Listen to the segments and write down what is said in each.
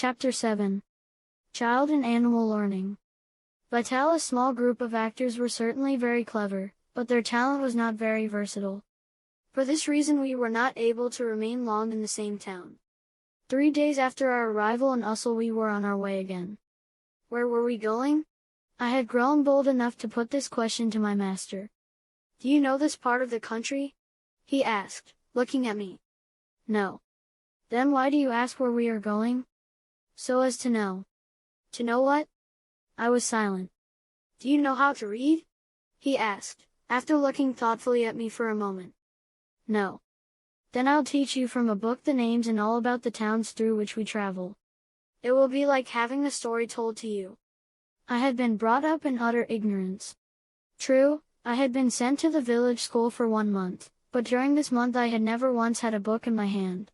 Chapter 7. Child and Animal Learning. Vitalis' small group of actors were certainly very clever, but their talent was not very versatile. For this reason we were not able to remain long in the same town. 3 days after our arrival in Ussel we were on our way again. Where were we going? I had grown bold enough to put this question to my master. Do you know this part of the country? He asked, looking at me. No. Then why do you ask where we are going? So as to know. To know what? I was silent. Do you know how to read? He asked, after looking thoughtfully at me for a moment. No. Then I'll teach you from a book the names and all about the towns through which we travel. It will be like having a story told to you. I had been brought up in utter ignorance. True, I had been sent to the village school for 1 month, but during this month I had never once had a book in my hand.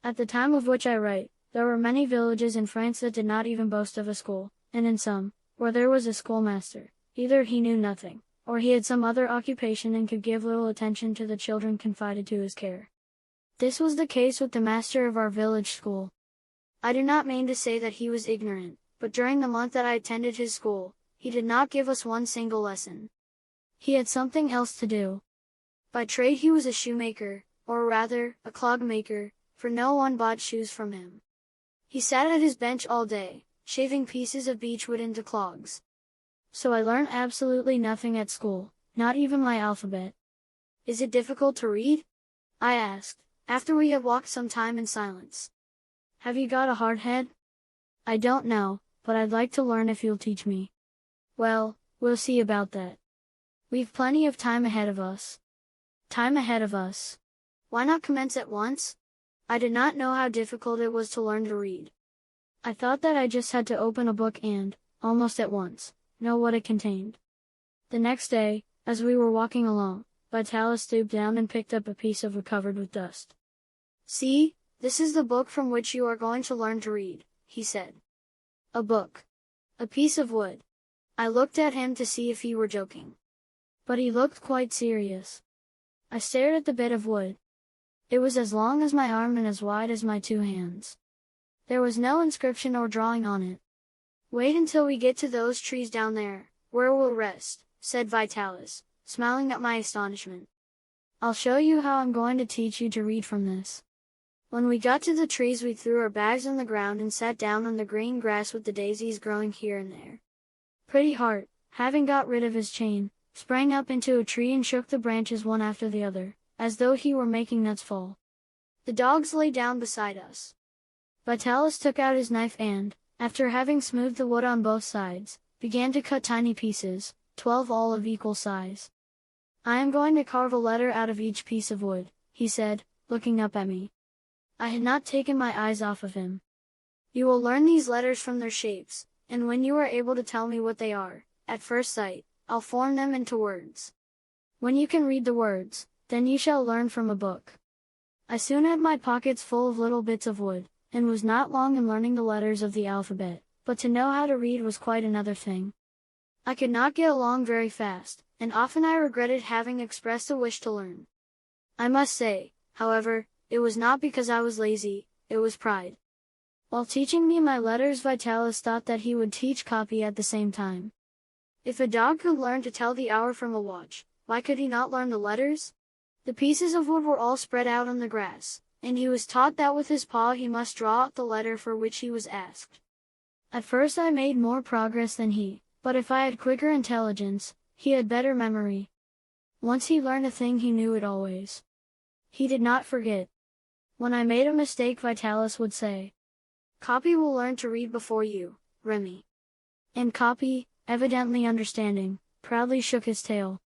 At the time of which I write, there were many villages in France that did not even boast of a school, and in some, where there was a schoolmaster, either he knew nothing, or he had some other occupation and could give little attention to the children confided to his care. This was the case with the master of our village school. I do not mean to say that he was ignorant, but during the month that I attended his school, he did not give us one single lesson. He had something else to do. By trade he was a shoemaker, or rather, a clog maker, for no one bought shoes from him. He sat at his bench all day, shaving pieces of beechwood into clogs. So I learned absolutely nothing at school, not even my alphabet. Is it difficult to read? I asked, after we had walked some time in silence. Have you got a hard head? I don't know, but I'd like to learn if you'll teach me. Well, we'll see about that. We've plenty of time ahead of us. Time ahead of us. Why not commence at once? I did not know how difficult it was to learn to read. I thought that I just had to open a book and, almost at once, know what it contained. The next day, as we were walking along, Vitalis stooped down and picked up a piece of wood covered with dust. See, this is the book from which you are going to learn to read, he said. A book. A piece of wood. I looked at him to see if he were joking. But he looked quite serious. I stared at the bit of wood. It was as long as my arm and as wide as my 2 hands. There was no inscription or drawing on it. Wait until we get to those trees down there, where we'll rest, said Vitalis, smiling at my astonishment. I'll show you how I'm going to teach you to read from this. When we got to the trees we threw our bags on the ground and sat down on the green grass with the daisies growing here and there. Pretty Heart, having got rid of his chain, sprang up into a tree and shook the branches one after the other, as though he were making nuts fall. The dogs lay down beside us. Vitalis took out his knife and, after having smoothed the wood on both sides, began to cut tiny pieces, 12 all of equal size. I am going to carve a letter out of each piece of wood, he said, looking up at me. I had not taken my eyes off of him. You will learn these letters from their shapes, and when you are able to tell me what they are, at first sight, I'll form them into words. When you can read the words, then you shall learn from a book. I soon had my pockets full of little bits of wood, and was not long in learning the letters of the alphabet, but to know how to read was quite another thing. I could not get along very fast, and often I regretted having expressed a wish to learn. I must say, however, it was not because I was lazy, it was pride. While teaching me my letters, Vitalis thought that he would teach Capi at the same time. If a dog could learn to tell the hour from a watch, why could he not learn the letters? The pieces of wood were all spread out on the grass, and he was taught that with his paw he must draw out the letter for which he was asked. At first I made more progress than he, but if I had quicker intelligence, he had better memory. Once he learned a thing he knew it always. He did not forget. When I made a mistake, Vitalis would say, Capi will learn to read before you, Remi. And Capi, evidently understanding, proudly shook his tail.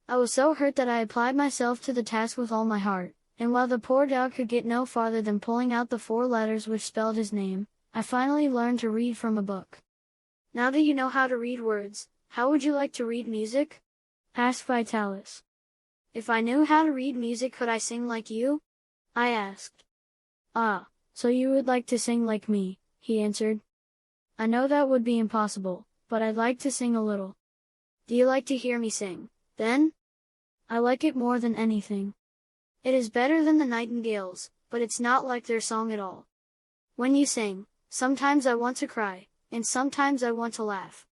I was so hurt that I applied myself to the task with all my heart, and while the poor dog could get no farther than pulling out the 4 letters which spelled his name, I finally learned to read from a book. Now that you know how to read words, how would you like to read music? Asked Vitalis. If I knew how to read music, could I sing like you? I asked. Ah, so you would like to sing like me, he answered. I know that would be impossible, but I'd like to sing a little. Do you like to hear me sing, then? I like it more than anything. It is better than the nightingales, but it's not like their song at all. When you sing, Sometimes I want to cry, and sometimes I want to laugh.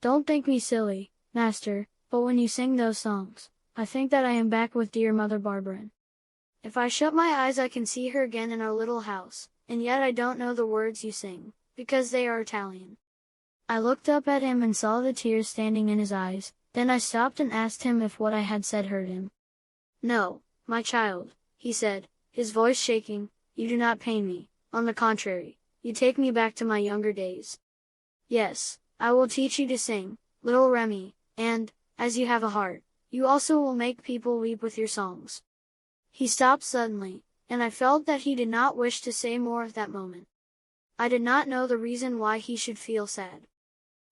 Don't think me silly, master, but when you sing those songs, I think that I am back with dear Mother Barbara. If I shut my eyes I can see her again in our little house, and yet I don't know the words you sing, because they are Italian. I looked up at him and saw the tears standing in his eyes, then I stopped and asked him if what I had said hurt him. No, my child, he said, his voice shaking, you do not pain me, on the contrary, you take me back to my younger days. Yes, I will teach you to sing, little Remi, and, as you have a heart, you also will make people weep with your songs. He stopped suddenly, and I felt that he did not wish to say more at that moment. I did not know the reason why he should feel sad.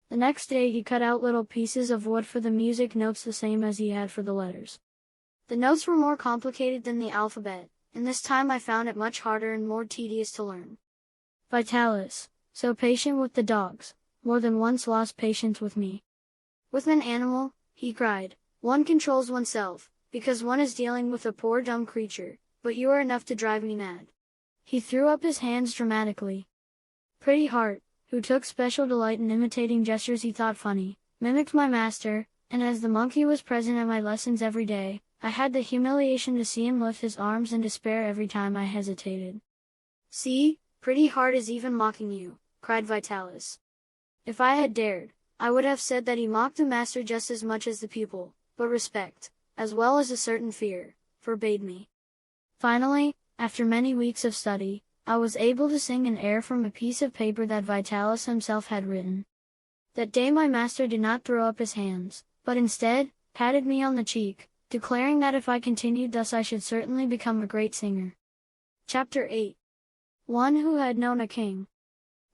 The next day he cut out little pieces of wood for the music notes the same as he had for the letters. The notes were more complicated than the alphabet, and this time I found it much harder and more tedious to learn. Vitalis, so patient with the dogs, more than once lost patience with me. With an animal, he cried, one controls oneself, because one is dealing with a poor dumb creature, but you are enough to drive me mad. He threw up his hands dramatically. Pretty Heart, who took special delight in imitating gestures he thought funny, mimicked my master, and as the monkey was present at my lessons every day, I had the humiliation to see him lift his arms in despair every time I hesitated. See, Pretty Heart is even mocking you, cried Vitalis. If I had dared, I would have said that he mocked the master just as much as the pupil, but respect, as well as a certain fear, forbade me. Finally, after many weeks of study, I was able to sing an air from a piece of paper that Vitalis himself had written. That day my master did not throw up his hands, but instead, patted me on the cheek, declaring that if I continued thus I should certainly become a great singer. Chapter 8. One who had known a king.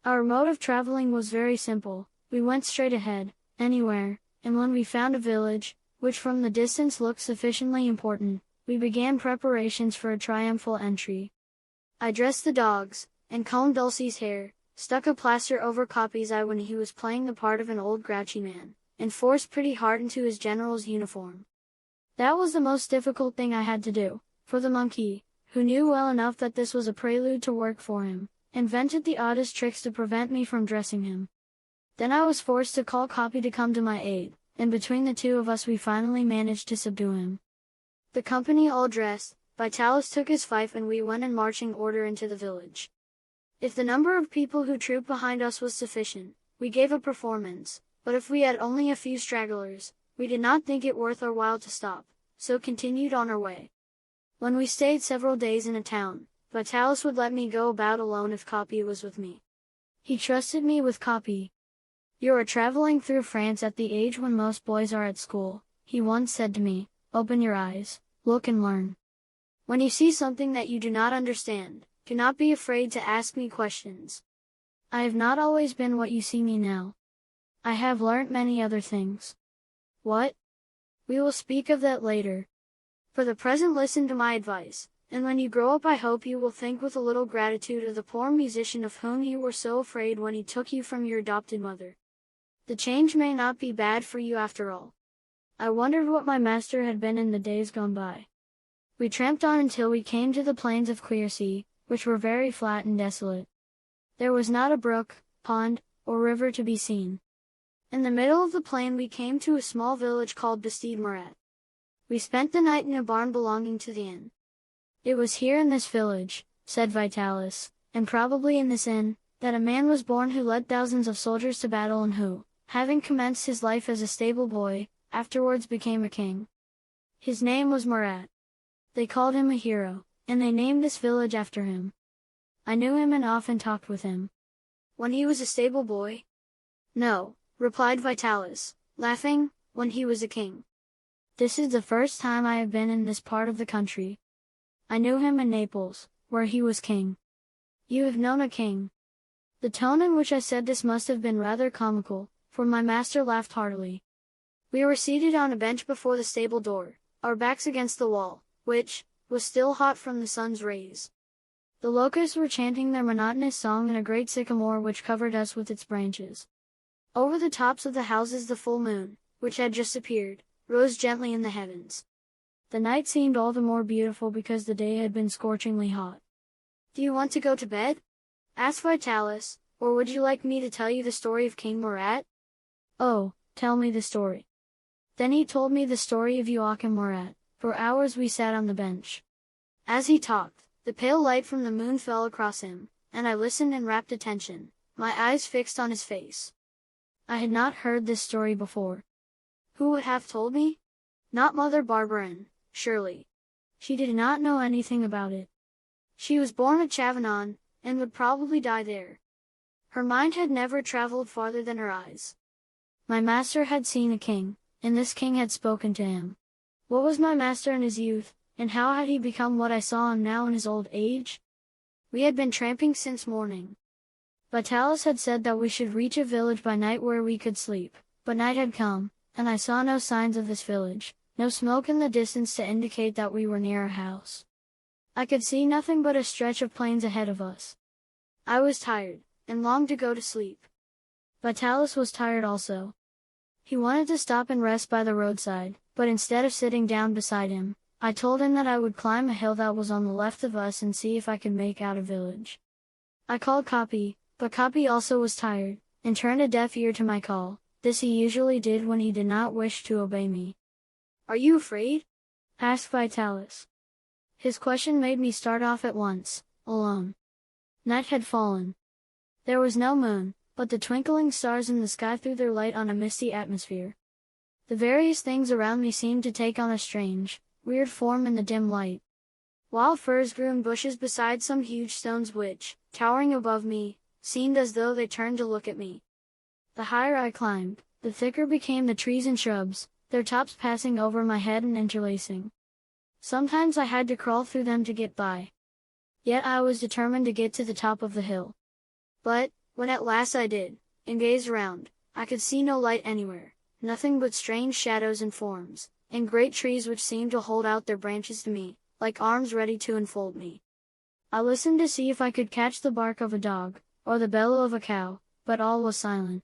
Our mode of traveling was very simple, we went straight ahead, anywhere, and when we found a village, which from the distance looked sufficiently important, we began preparations for a triumphal entry. I dressed the dogs, and combed Dulcie's hair, stuck a plaster over Capi's eye when he was playing the part of an old grouchy man, and forced Pretty Heart into his general's uniform. That was the most difficult thing I had to do, for the monkey, who knew well enough that this was a prelude to work for him, invented the oddest tricks to prevent me from dressing him. Then I was forced to call Capi to come to my aid, and between the two of us we finally managed to subdue him. The company all dressed, Vitalis took his fife and we went in marching order into the village. If the number of people who trooped behind us was sufficient, we gave a performance, but if we had only a few stragglers, we did not think it worth our while to stop, so continued on our way. When we stayed several days in a town, Vitalis would let me go about alone if Capi was with me. He trusted me with Capi. You are traveling through France at the age when most boys are at school, he once said to me, open your eyes, look and learn. When you see something that you do not understand, do not be afraid to ask me questions. I have not always been what you see me now. I have learnt many other things. What? We will speak of that later. For the present listen to my advice, and when you grow up I hope you will think with a little gratitude of the poor musician of whom you were so afraid when he took you from your adopted mother. The change may not be bad for you after all. I wondered what my master had been in the days gone by. We tramped on until we came to the plains of Quercy, which were very flat and desolate. There was not a brook, pond, or river to be seen. In the middle of the plain we came to a small village called Bastide Murat. We spent the night in a barn belonging to the inn. It was here in this village, said Vitalis, and probably in this inn, that a man was born who led thousands of soldiers to battle and who, having commenced his life as a stable boy, afterwards became a king. His name was Murat. They called him a hero, and they named this village after him. I knew him and often talked with him. When he was a stable boy? No, replied Vitalis, laughing, when he was a king. This is the first time I have been in this part of the country. I knew him in Naples, where he was king. You have known a king. The tone in which I said this must have been rather comical, for my master laughed heartily. We were seated on a bench before the stable door, our backs against the wall, which was still hot from the sun's rays. The locusts were chanting their monotonous song in a great sycamore which covered us with its branches. Over the tops of the houses the full moon, which had just appeared, rose gently in the heavens. The night seemed all the more beautiful because the day had been scorchingly hot. Do you want to go to bed? Asked Vitalis, Or would you like me to tell you the story of King Murat? Oh, tell me the story. Then he told me the story of Joachim Murat. For hours we sat on the bench. As he talked, the pale light from the moon fell across him, and I listened in rapt attention, my eyes fixed on his face. I had not heard this story before. Who would have told me? Not Mother Barberin, surely. She did not know anything about it. She was born at Chavanon, and would probably die there. Her mind had never traveled farther than her eyes. My master had seen a king, and this king had spoken to him. What was my master in his youth, and how had he become what I saw him now in his old age? We had been tramping since morning. Vitalis had said that we should reach a village by night where we could sleep, but night had come, and I saw no signs of this village, no smoke in the distance to indicate that we were near a house. I could see nothing but a stretch of plains ahead of us. I was tired, and longed to go to sleep. Vitalis was tired also. He wanted to stop and rest by the roadside, but instead of sitting down beside him, I told him that I would climb a hill that was on the left of us and see if I could make out a village. I called Capi, but Capi also was tired, and turned a deaf ear to my call. This he usually did when he did not wish to obey me. "Are you afraid?" asked Vitalis. His question made me start off at once, alone. Night had fallen. There was no moon, but the twinkling stars in the sky threw their light on a misty atmosphere. The various things around me seemed to take on a strange, weird form in the dim light. Wild firs grew in bushes beside some huge stones which, towering above me, seemed as though they turned to look at me. The higher I climbed, the thicker became the trees and shrubs, their tops passing over my head and interlacing. Sometimes I had to crawl through them to get by. Yet I was determined to get to the top of the hill. But, when at last I did, and gazed around, I could see no light anywhere, nothing but strange shadows and forms, and great trees which seemed to hold out their branches to me, like arms ready to enfold me. I listened to see if I could catch the bark of a dog, or the bellow of a cow, but all was silent.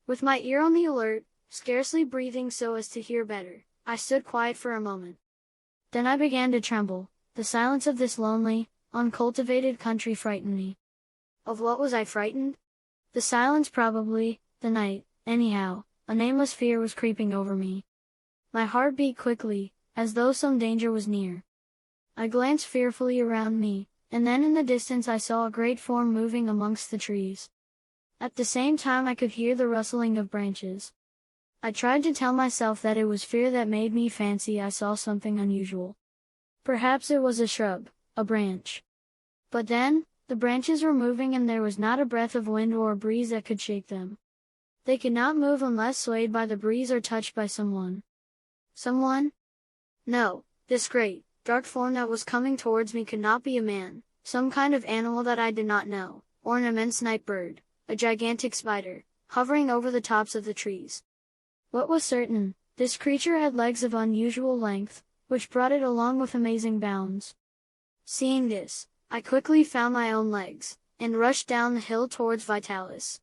With my ear on the alert, scarcely breathing so as to hear better, I stood quiet for a moment. Then I began to tremble. The silence of this lonely, uncultivated country frightened me. Of what was I frightened? The silence probably, the night, anyhow. A nameless fear was creeping over me. My heart beat quickly, as though some danger was near. I glanced fearfully around me, and then in the distance I saw a great form moving amongst the trees. At the same time I could hear the rustling of branches. I tried to tell myself that it was fear that made me fancy I saw something unusual. Perhaps it was a shrub, a branch. But then, the branches were moving and there was not a breath of wind or a breeze that could shake them. They could not move unless swayed by the breeze or touched by someone. Someone? No, this great, dark form that was coming towards me could not be a man, some kind of animal that I did not know, or an immense night bird, a gigantic spider, hovering over the tops of the trees. What was certain, this creature had legs of unusual length, which brought it along with amazing bounds. Seeing this, I quickly found my own legs, and rushed down the hill towards Vitalis.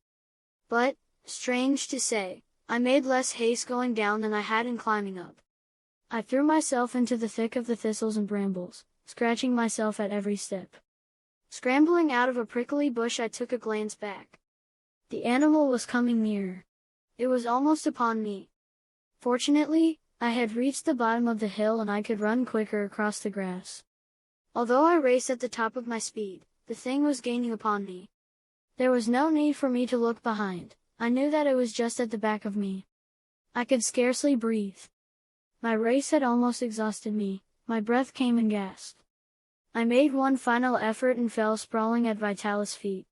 But, strange to say, I made less haste going down than I had in climbing up. I threw myself into the thick of the thistles and brambles, scratching myself at every step. Scrambling out of a prickly bush I took a glance back. The animal was coming nearer. It was almost upon me. Fortunately, I had reached the bottom of the hill and I could run quicker across the grass. Although I raced at the top of my speed, the thing was gaining upon me. There was no need for me to look behind. I knew that it was just at the back of me. I could scarcely breathe. My race had almost exhausted me, my breath came in gasps. I made one final effort and fell sprawling at Vitalis' feet.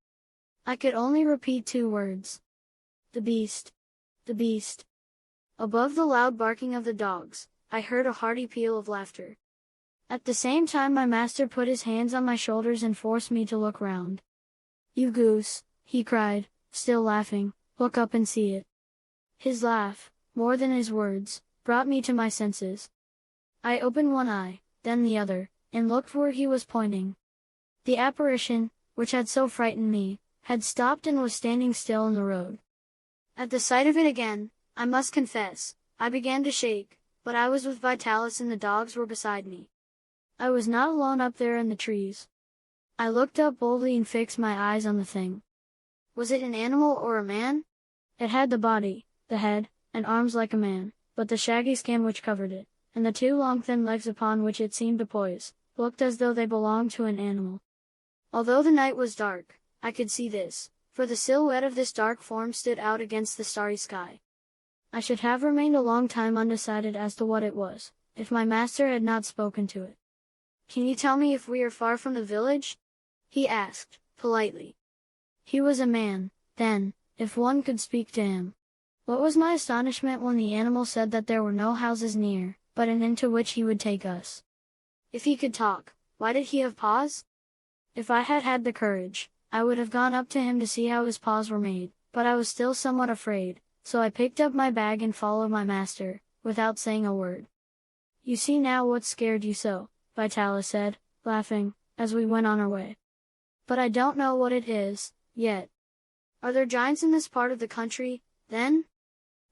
I could only repeat 2 words. The beast. The beast. Above the loud barking of the dogs, I heard a hearty peal of laughter. At the same time my master put his hands on my shoulders and forced me to look round. "You goose," he cried, still laughing, "look up and see it." His laugh, more than his words, brought me to my senses. I opened one eye, then the other, and looked where he was pointing. The apparition, which had so frightened me, had stopped and was standing still in the road. At the sight of it again, I must confess, I began to shake, but I was with Vitalis and the dogs were beside me. I was not alone up there in the trees. I looked up boldly and fixed my eyes on the thing. Was it an animal or a man? It had the body, the head, and arms like a man, but the shaggy skin which covered it, and the two long thin legs upon which it seemed to poise, looked as though they belonged to an animal. Although the night was dark, I could see this, for the silhouette of this dark form stood out against the starry sky. I should have remained a long time undecided as to what it was, if my master had not spoken to it. "Can you tell me if we are far from the village?" he asked, politely. He was a man, then, if one could speak to him. What was my astonishment when the animal said that there were no houses near, but an inn to which he would take us. If he could talk, why did he have paws? If I had had the courage, I would have gone up to him to see how his paws were made, but I was still somewhat afraid, so I picked up my bag and followed my master, without saying a word. "You see now what scared you so," Vitalis said, laughing, as we went on our way. "But I don't know what it is, yet. Are there giants in this part of the country, then?"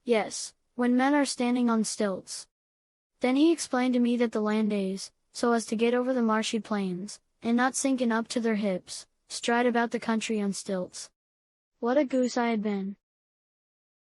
"Yes, when men are standing on stilts." Then he explained to me that the land days, so as to get over the marshy plains, and not sinking up to their hips, stride about the country on stilts. What a goose I had been!